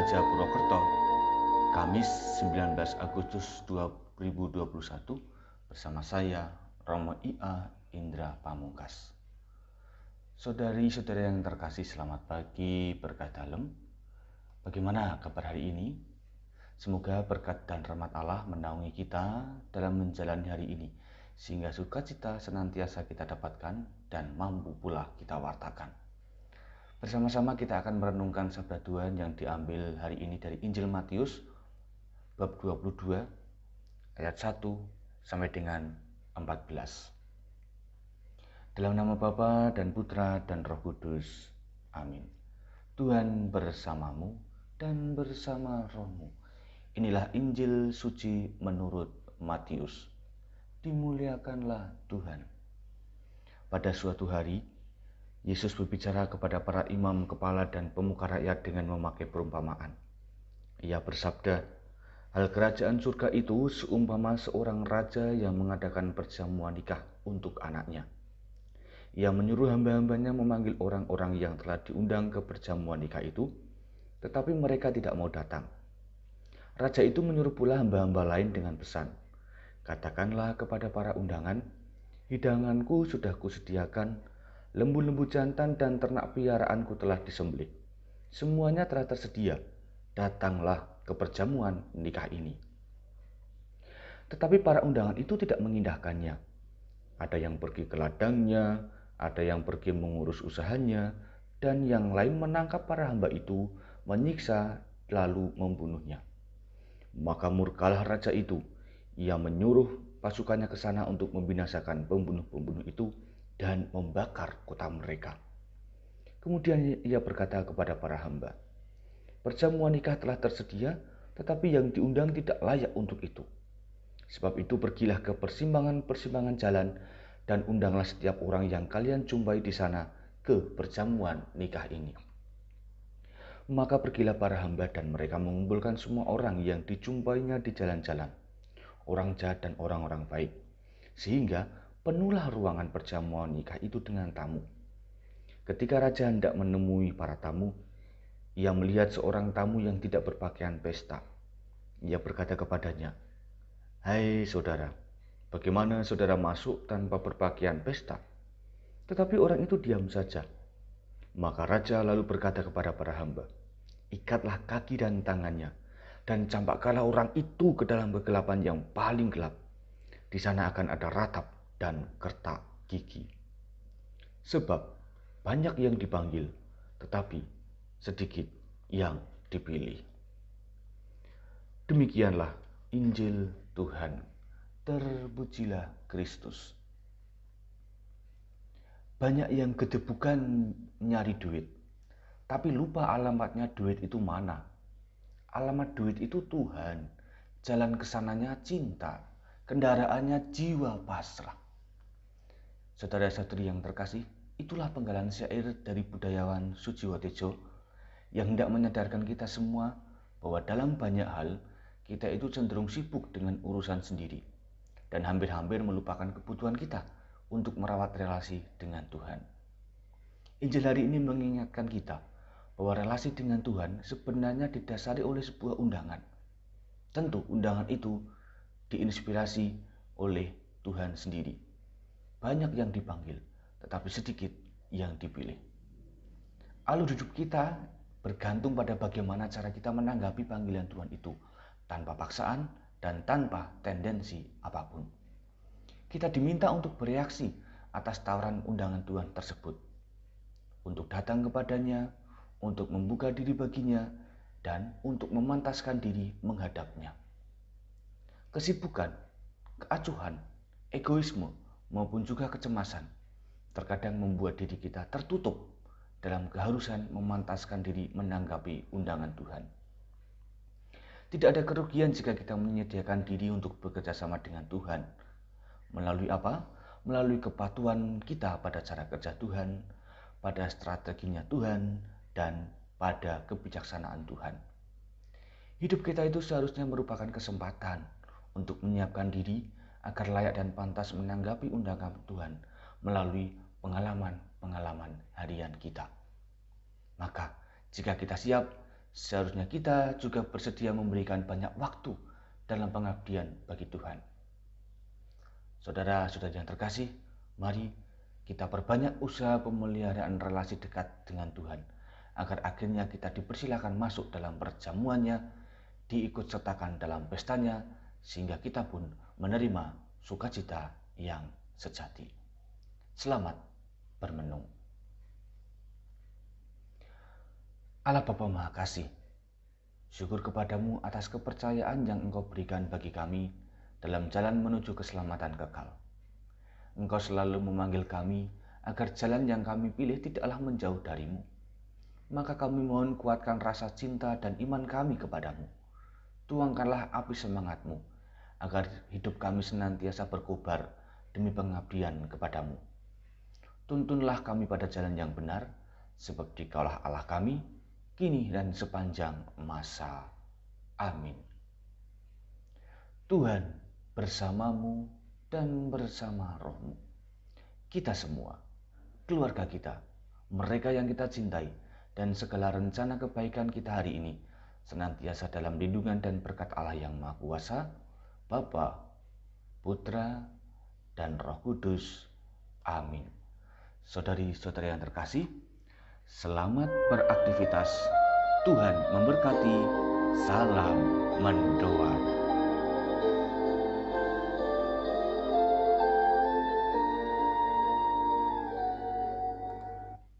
Raja Purwokerto, Kamis 19 Agustus 2021 bersama saya, Romo IA Indra Pamungkas. Saudari-saudara yang terkasih, selamat pagi, berkah dalam. Bagaimana kabar hari ini? Semoga berkat dan rahmat Allah menaungi kita dalam menjalani hari ini, sehingga sukacita senantiasa kita dapatkan dan mampu pula kita wartakan. Bersama-sama kita akan merenungkan sabda Tuhan yang diambil hari ini dari Injil Matius bab 22 ayat 1 sampai dengan 14. Dalam nama Bapa dan Putra dan Roh Kudus. Amin. Tuhan bersamamu dan bersama rohmu. Inilah Injil suci menurut Matius. Dimuliakanlah Tuhan. Pada suatu hari, Yesus berbicara kepada para imam kepala dan pemuka rakyat dengan memakai perumpamaan. Ia bersabda, hal kerajaan surga itu seumpama seorang raja yang mengadakan perjamuan nikah untuk anaknya. Ia menyuruh hamba-hambanya memanggil orang-orang yang telah diundang ke perjamuan nikah itu, tetapi mereka tidak mau datang. Raja itu menyuruh pula hamba-hamba lain dengan pesan, katakanlah kepada para undangan, hidanganku sudah kusediakan, lembu-lembu jantan dan ternak piaraanku telah disembelih. Semuanya telah tersedia. Datanglah ke perjamuan nikah ini. Tetapi para undangan itu tidak mengindahkannya. Ada yang pergi ke ladangnya, ada yang pergi mengurus usahanya, dan yang lain menangkap para hamba itu, menyiksa lalu membunuhnya. Maka murkalah raja itu. Ia menyuruh pasukannya ke sana untuk membinasakan pembunuh-pembunuh itu dan membakar kota mereka. Kemudian ia berkata kepada para hamba, perjamuan nikah telah tersedia, tetapi yang diundang tidak layak untuk itu. Sebab itu pergilah ke persimpangan-persimpangan jalan dan undanglah setiap orang yang kalian jumpai di sana ke perjamuan nikah ini. Maka pergilah para hamba dan mereka mengumpulkan semua orang yang dijumpainya di jalan-jalan, orang jahat dan orang-orang baik, sehingga penuhlah ruangan perjamuan nikah itu dengan tamu. Ketika raja hendak menemui para tamu, ia melihat seorang tamu yang tidak berpakaian pesta. Ia berkata kepadanya, hai saudara, bagaimana saudara masuk tanpa berpakaian pesta? Tetapi orang itu diam saja. Maka raja lalu berkata kepada para hamba, ikatlah kaki dan tangannya, dan campakkanlah orang itu ke dalam kegelapan yang paling gelap. Di sana akan ada ratap dan kertak gigi. Sebab banyak yang dipanggil, tetapi sedikit yang dipilih. Demikianlah Injil Tuhan. Terpujilah Kristus. Banyak yang gedebukan nyari duit, tapi lupa alamatnya duit itu mana. Alamat duit itu Tuhan. Jalan kesananya cinta, kendaraannya jiwa pasrah. Saudara-saudari yang terkasih, itulah penggalan syair dari budayawan Sujiwotejo yang hendak menyadarkan kita semua bahwa dalam banyak hal kita itu cenderung sibuk dengan urusan sendiri dan hampir-hampir melupakan kebutuhan kita untuk merawat relasi dengan Tuhan. Injil hari ini mengingatkan kita bahwa relasi dengan Tuhan sebenarnya didasari oleh sebuah undangan. Tentu undangan itu diinspirasi oleh Tuhan sendiri. Banyak yang dipanggil, tetapi sedikit yang dipilih. Alur hidup kita bergantung pada bagaimana cara kita menanggapi panggilan Tuhan itu, tanpa paksaan dan tanpa tendensi apapun. Kita diminta untuk bereaksi atas tawaran undangan Tuhan tersebut, untuk datang kepadanya, untuk membuka diri baginya, dan untuk memantaskan diri menghadapnya. Kesibukan, keacuhan, egoisme, maupun juga kecemasan terkadang membuat diri kita tertutup dalam keharusan memantaskan diri menanggapi undangan Tuhan. Tidak ada kerugian jika kita menyediakan diri untuk bekerja sama dengan Tuhan. Melalui apa? Melalui kepatuhan kita pada cara kerja Tuhan, pada strateginya Tuhan, dan pada kebijaksanaan Tuhan. Hidup kita itu seharusnya merupakan kesempatan untuk menyiapkan diri agar layak dan pantas menanggapi undangan Tuhan melalui pengalaman-pengalaman harian kita. Maka, jika kita siap, seharusnya kita juga bersedia memberikan banyak waktu dalam pengabdian bagi Tuhan. Saudara-saudara yang terkasih, mari kita perbanyak usaha pemeliharaan relasi dekat dengan Tuhan, agar akhirnya kita dipersilakan masuk dalam perjamuannya, diikut sertakan dalam pestanya, sehingga kita pun menerima sukacita yang sejati. Selamat bermenung. Allah Bapa Maha Kasih, syukur kepadamu atas kepercayaan yang Engkau berikan bagi kami dalam jalan menuju keselamatan kekal. Engkau selalu memanggil kami agar jalan yang kami pilih tidaklah menjauh darimu. Maka kami mohon kuatkan rasa cinta dan iman kami kepadamu. Tuangkanlah api semangatmu, agar hidup kami senantiasa berkobar demi pengabdian kepadamu. Tuntunlah kami pada jalan yang benar, sebab Dikaulah Allah kami, kini dan sepanjang masa. Amin. Tuhan bersamamu dan bersama rohmu. Kita semua, keluarga kita, mereka yang kita cintai, dan segala rencana kebaikan kita hari ini, senantiasa dalam lindungan dan berkat Allah yang Maha Kuasa, Bapa, Putra, dan Roh Kudus. Amin. Saudari-saudari yang terkasih, selamat beraktivitas. Tuhan memberkati. Salam mendoa.